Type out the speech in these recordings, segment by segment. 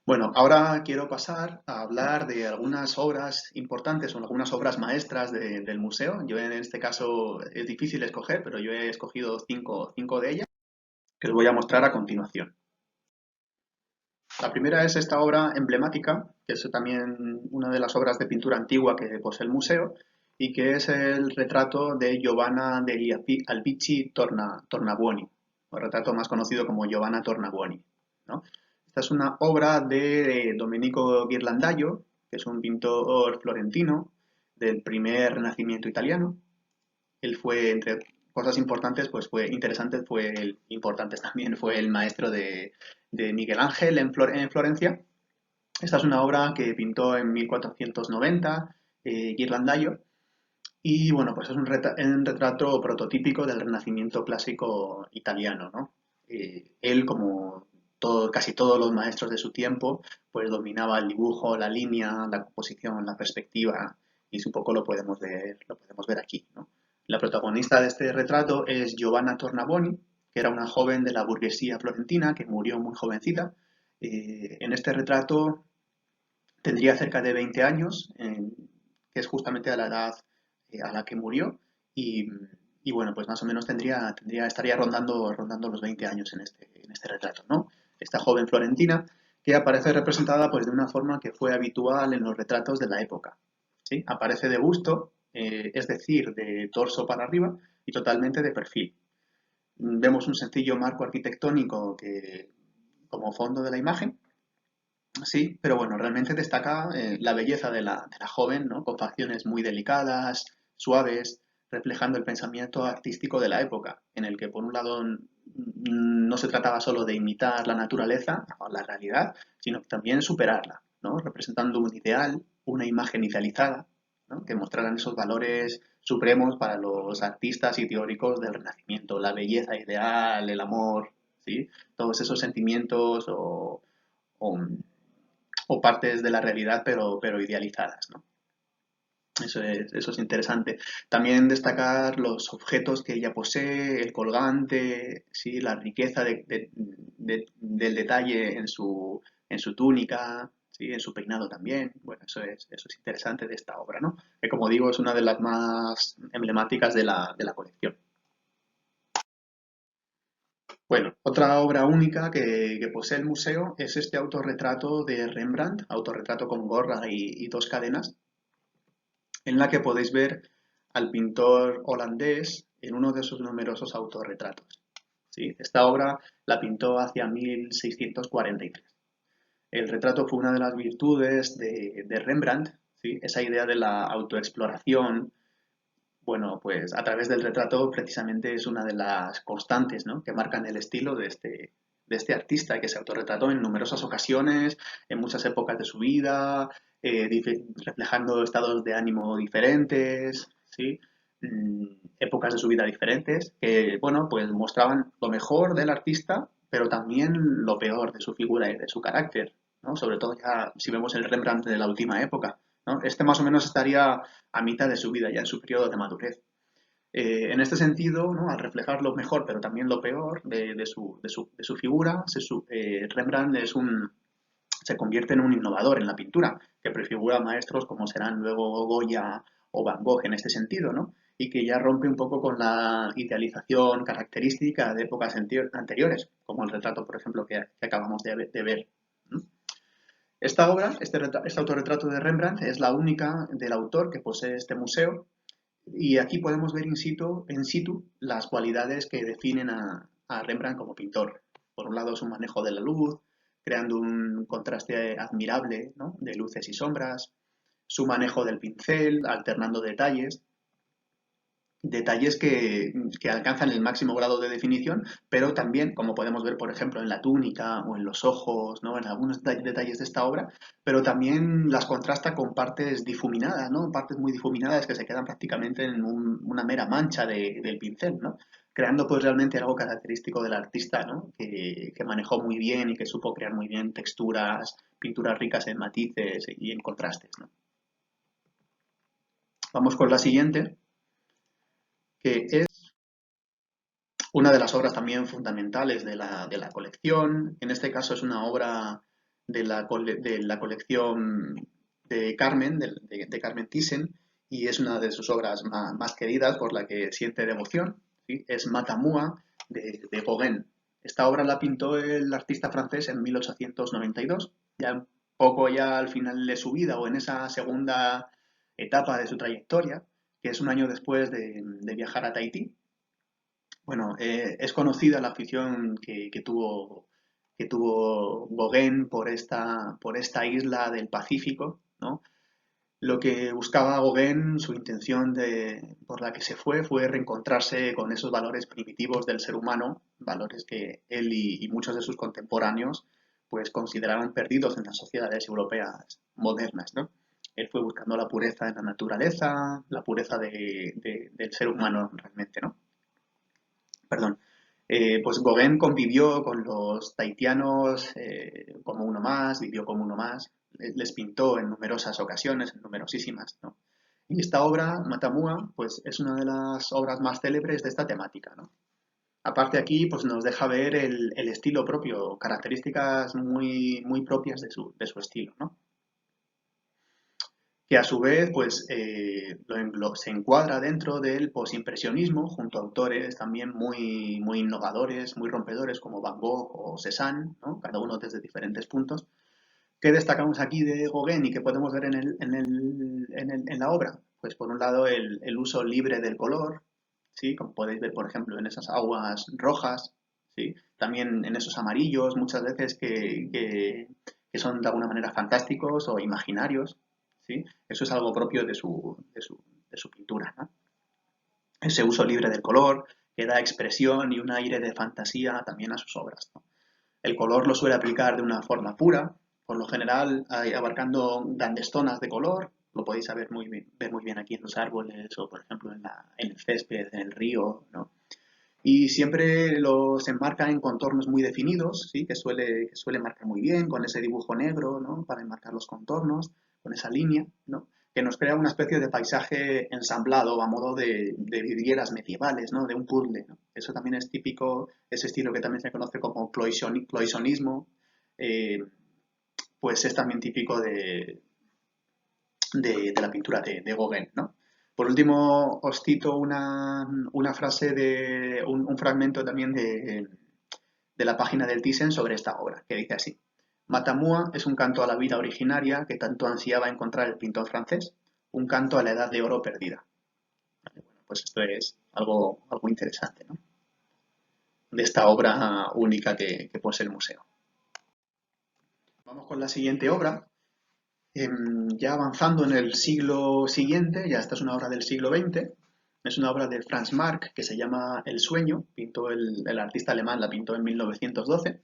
Bueno, ahora quiero pasar a hablar de algunas obras importantes o algunas obras maestras del museo. Yo en este caso es difícil escoger, pero yo he escogido cinco de ellas que os voy a mostrar a continuación. La primera es esta obra emblemática, que es también una de las obras de pintura antigua que posee el museo, y que es el retrato de Giovanna degli Albizzi Tornabuoni, o el retrato más conocido como Giovanna Tornabuoni, ¿no? Esta es una obra de Domenico Ghirlandaio, que es un pintor florentino del primer Renacimiento italiano. Él fue, entre cosas importantes, pues fue interesante, fue el, importantes también, fue el maestro de Miguel Ángel en Florencia. Esta es una obra que pintó en 1490 Ghirlandaio, y bueno, pues es un retrato prototípico del Renacimiento clásico italiano, ¿no? Él, como casi todos los maestros de su tiempo, pues dominaba el dibujo, la línea, la composición, la perspectiva, y un poco lo podemos ver aquí, ¿no? La protagonista de este retrato es Giovanna Tornabuoni, que era una joven de la burguesía florentina que murió muy jovencita. En este retrato tendría cerca de 20 años, que es justamente a la edad a la que murió, y, y, bueno, pues más o menos estaría rondando los 20 años en este retrato, ¿no? Esta joven florentina que aparece representada pues de una forma que fue habitual en los retratos de la época, ¿sí? Aparece de busto, es decir, de torso para arriba y totalmente de perfil. Vemos un sencillo marco arquitectónico como fondo de la imagen. Sí, pero bueno, realmente destaca la belleza de la joven, ¿no? Con facciones muy delicadas, suaves, reflejando el pensamiento artístico de la época, en el que por un lado no se trataba solo de imitar la naturaleza o la realidad, sino también superarla, ¿no? Representando un ideal, una imagen idealizada, ¿no? Que mostraran esos valores supremos para los artistas y teóricos del Renacimiento, la belleza ideal, el amor, ¿sí? Todos esos sentimientos o o partes de la realidad, pero idealizadas, ¿no? Eso es interesante. También destacar los objetos que ella posee, el colgante, ¿sí? La riqueza del detalle en su túnica, ¿sí? En su peinado también. Bueno, eso es interesante de esta obra, ¿no? Que como digo, es una de las más emblemáticas de la colección. Bueno, otra obra única que posee el museo es este autorretrato de Rembrandt, autorretrato con gorra y dos cadenas, en la que podéis ver al pintor holandés en uno de sus numerosos autorretratos. ¿Sí? Esta obra la pintó hacia 1643. El retrato fue una de las virtudes de Rembrandt, ¿sí? Esa idea de la autoexploración. Bueno, pues a través del retrato precisamente es una de las constantes, ¿no? Que marcan el estilo de este artista que se autorretrató en numerosas ocasiones, en muchas épocas de su vida, reflejando estados de ánimo diferentes, ¿sí? Épocas de su vida diferentes, que, bueno, pues mostraban lo mejor del artista, pero también lo peor de su figura y de su carácter, ¿no? Sobre todo ya si vemos el Rembrandt de la última época, ¿no? Este más o menos estaría a mitad de su vida, ya en su periodo de madurez. En este sentido, ¿no? Al reflejar lo mejor, pero también lo peor de su figura, Rembrandt se convierte en un innovador en la pintura, que prefigura maestros como serán luego Goya o Van Gogh en este sentido, ¿no? Y que ya rompe un poco con la idealización característica de épocas anteriores, como el retrato, por ejemplo, que acabamos de ver. ¿No? Esta obra, este autorretrato de Rembrandt, es la única del autor que posee este museo, y aquí podemos ver in situ las cualidades que definen a Rembrandt como pintor. Por un lado, su manejo de la luz, creando un contraste admirable, ¿no? De luces y sombras, su manejo del pincel, alternando detalles, detalles que alcanzan el máximo grado de definición, pero también, como podemos ver, por ejemplo, en la túnica o en los ojos, ¿no? En algunos detalles de esta obra, pero también las contrasta con partes difuminadas, ¿no? Partes muy difuminadas que se quedan prácticamente en una mera mancha del pincel, ¿no? Creando pues realmente algo característico del artista, ¿no? Que manejó muy bien y que supo crear muy bien texturas, pinturas ricas en matices y en contrastes, ¿no? Vamos con la siguiente, que es una de las obras también fundamentales de la colección. En este caso es una obra de la colección de Carmen, de Carmen Thyssen, y es una de sus obras más queridas por la que siente devoción, ¿sí? Es Matamua de Gauguin. Esta obra la pintó el artista francés en 1892, ya un poco ya al final de su vida o en esa segunda etapa de su trayectoria, que es un año después de viajar a Tahití. Bueno, es conocida la afición que tuvo Gauguin por esta isla del Pacífico, ¿no? Lo que buscaba Gauguin, su intención por la que se fue reencontrarse con esos valores primitivos del ser humano, valores que él y muchos de sus contemporáneos pues consideraban perdidos en las sociedades europeas modernas, ¿no? Él fue buscando la pureza en la naturaleza, la pureza del ser humano realmente, ¿no? Perdón. Pues Gauguin convivió con los tahitianos como uno más, vivió como uno más, les pintó en numerosas ocasiones, en numerosísimas, ¿no? Y esta obra, Matamua, pues es una de las obras más célebres de esta temática, ¿no? Aparte aquí, pues nos deja ver el estilo propio, características muy propias de su estilo, ¿no? Que a su vez pues, se encuadra dentro del posimpresionismo junto a autores también muy innovadores, muy rompedores como Van Gogh o Cézanne, ¿no? Cada uno desde diferentes puntos. ¿Qué destacamos aquí de Gauguin y que podemos ver en la obra? Pues por un lado el uso libre del color, ¿sí? Como podéis ver, por ejemplo, en esas aguas rojas, ¿sí? También en esos amarillos, muchas veces que son de alguna manera fantásticos o imaginarios, ¿sí? Eso es algo propio de su pintura, ¿no? Ese uso libre del color que da expresión y un aire de fantasía también a sus obras, ¿no? El color lo suele aplicar de una forma pura, por lo general abarcando grandes zonas de color, lo podéis ver muy bien aquí en los árboles o por ejemplo en el césped, en el río, ¿no? Y siempre los enmarca en contornos muy definidos, ¿sí? Que suele marcar muy bien, con ese dibujo negro, ¿no? Para enmarcar los contornos, con esa línea, ¿no? Que nos crea una especie de paisaje ensamblado a modo de vidrieras medievales, ¿no? De un puzzle, ¿no? Eso también es típico, ese estilo que también se conoce como cloisonismo, eh, pues es también típico de la pintura de Gauguin, ¿no? Por último, os cito una frase un fragmento también de la página del Thyssen sobre esta obra, que dice así: Matamua es un canto a la vida originaria que tanto ansiaba encontrar el pintor francés, un canto a la edad de oro perdida. Bueno, pues esto es algo interesante, ¿no? De esta obra única que posee el museo. Vamos con la siguiente obra. Ya avanzando en el siglo siguiente, ya esta es una obra del siglo XX, es una obra de Franz Marc que se llama El sueño, pintó el artista alemán, la pintó en 1912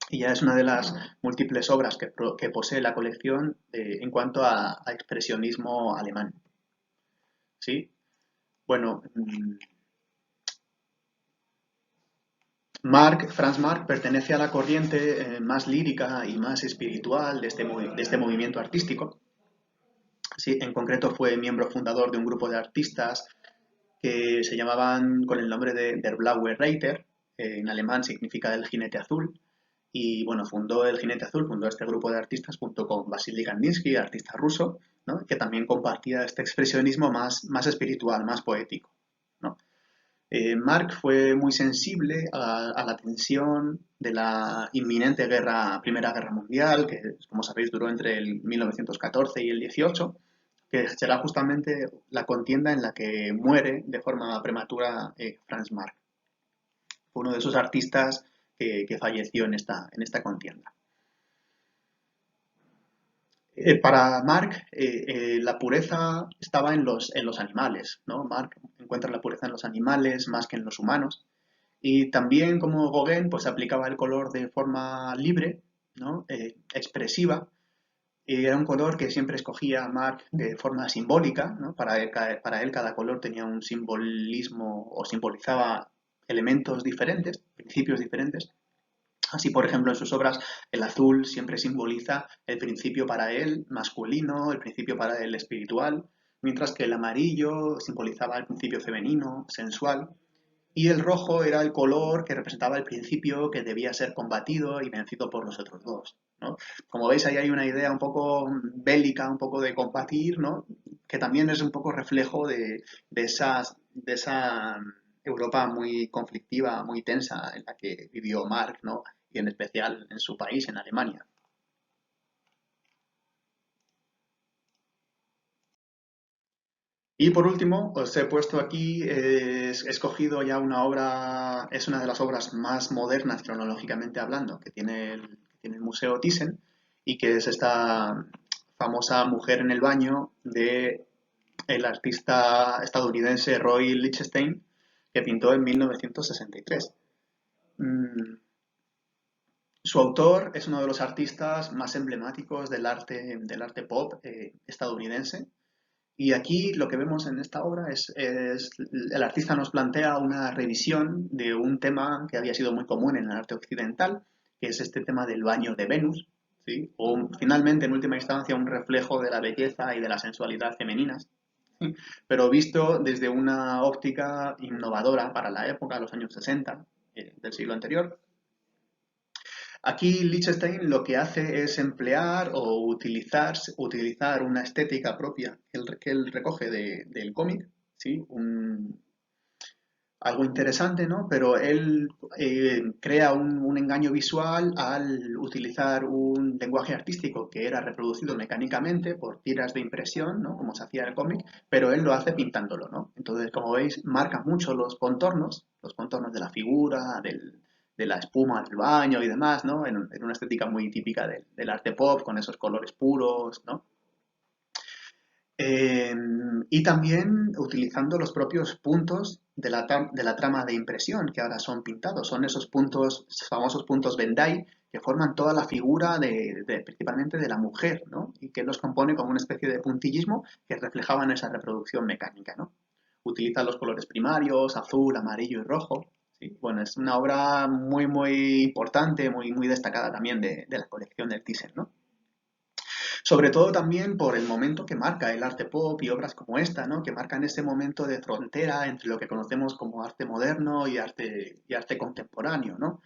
y ya es una de las múltiples obras que posee la colección en cuanto a expresionismo alemán. ¿Sí? Bueno, Franz Marc pertenece a la corriente más lírica y más espiritual de este movimiento artístico. Sí, en concreto fue miembro fundador de un grupo de artistas que se llamaban con el nombre de Der Blaue Reiter, en alemán significa el jinete azul, y bueno, fundó el Jinete Azul, fundó este grupo de artistas junto con Vasily Kandinsky, artista ruso, ¿no? Que también compartía este expresionismo más espiritual, más poético, ¿no? Marc fue muy sensible a la tensión de la inminente Primera Guerra Mundial, que como sabéis duró entre el 1914 y el 18, que será justamente la contienda en la que muere de forma prematura Franz Marc. Fue uno de esos artistas que falleció en esta contienda. Para Marc, la pureza estaba en los animales, ¿no? Marc encuentra la pureza en los animales más que en los humanos. Y también, como Gauguin, pues aplicaba el color de forma libre, ¿no? Expresiva. Y era un color que siempre escogía Marc de forma simbólica, ¿no? Para él cada color tenía un simbolismo o simbolizaba elementos diferentes, principios diferentes. Así, por ejemplo, en sus obras, el azul siempre simboliza el principio para él masculino, el principio para él espiritual, mientras que el amarillo simbolizaba el principio femenino, sensual. y el rojo era el color que representaba el principio que debía ser combatido y vencido por los otros dos, ¿no? Como veis, ahí hay una idea un poco bélica, un poco de combatir, ¿no? Que también es un poco reflejo de esa Europa muy conflictiva, muy tensa en la que vivió Marx, ¿no? Y en especial en su país, en Alemania. Y por último, os he puesto aquí, he escogido ya una obra, es una de las obras más modernas cronológicamente hablando, que tiene el Museo Thyssen, y que es esta famosa mujer en el baño de el artista estadounidense Roy Lichtenstein, que pintó en 1963. Mm, Su autor es uno de los artistas más emblemáticos del arte pop estadounidense, y aquí lo que vemos en esta obra es el artista nos plantea una revisión de un tema que había sido muy común en el arte occidental, que es este tema del baño de Venus, ¿sí? O finalmente, en última instancia, un reflejo de la belleza y de la sensualidad femeninas, ¿sí? Pero visto desde una óptica innovadora para la época, los años 60 del siglo anterior. Aquí Liechtenstein lo que hace es emplear o utilizar una estética propia que él recoge del cómic, ¿sí? Algo interesante, ¿no? Pero él crea un engaño visual al utilizar un lenguaje artístico que era reproducido mecánicamente por tiras de impresión, ¿no? Como se hacía en el cómic, pero él lo hace pintándolo, ¿no? Entonces, como veis, marca mucho los contornos de la figura, de la espuma del baño y demás, ¿no? En una estética muy típica del arte pop, con esos colores puros, ¿no? Eh, y también utilizando los propios puntos de la trama de impresión que ahora son pintados. Son esos puntos, esos famosos puntos Bandai, que forman toda la figura principalmente de la mujer, ¿no? Y que los compone como una especie de puntillismo que reflejaban esa reproducción mecánica, ¿no? Utiliza los colores primarios, azul, amarillo y rojo. ¿Sí? Bueno, es una obra muy, muy importante, muy, muy destacada también de la colección del Thyssen, ¿no? Sobre todo también por el momento que marca el arte pop y obras como esta, ¿no? Que marcan ese momento de frontera entre lo que conocemos como arte moderno y arte contemporáneo, ¿no?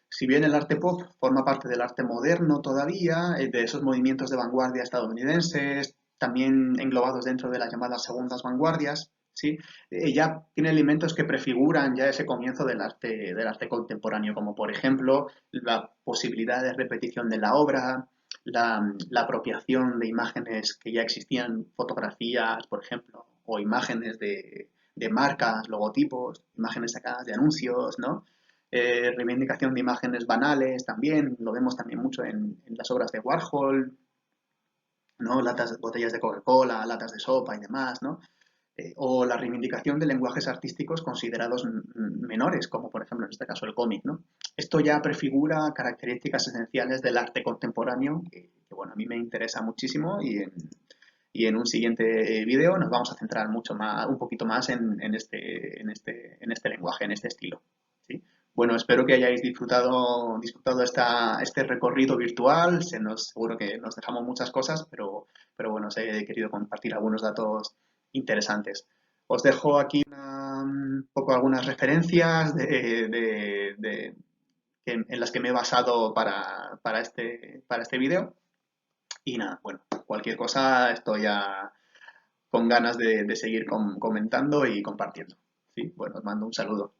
Si bien el arte pop forma parte del arte moderno todavía, de esos movimientos de vanguardia estadounidenses, también englobados dentro de las llamadas segundas vanguardias, ¿sí? Ya tiene elementos que prefiguran ya ese comienzo del arte contemporáneo, como por ejemplo la posibilidad de repetición de la obra, la apropiación de imágenes que ya existían, fotografías, por ejemplo, o imágenes de marcas, logotipos, imágenes sacadas de anuncios, ¿no? Reivindicación de imágenes banales también, lo vemos también mucho en las obras de Warhol, ¿no? Latas, botellas de Coca-Cola, latas de sopa y demás, ¿no? O la reivindicación de lenguajes artísticos considerados menores, como por ejemplo en este caso el cómic, ¿no? Esto ya prefigura características esenciales del arte contemporáneo que, bueno, a mí me interesa muchísimo y en un siguiente video nos vamos a centrar mucho más, un poquito más en este lenguaje, en este estilo, ¿sí? Bueno, espero que hayáis disfrutado este recorrido virtual. Seguro que nos dejamos muchas cosas, pero bueno, os he querido compartir algunos datos interesantes. Os dejo aquí un poco algunas referencias en las que me he basado para este vídeo. Y nada, bueno, cualquier cosa estoy ya con ganas de seguir comentando y compartiendo. ¿Sí? Bueno, os mando un saludo.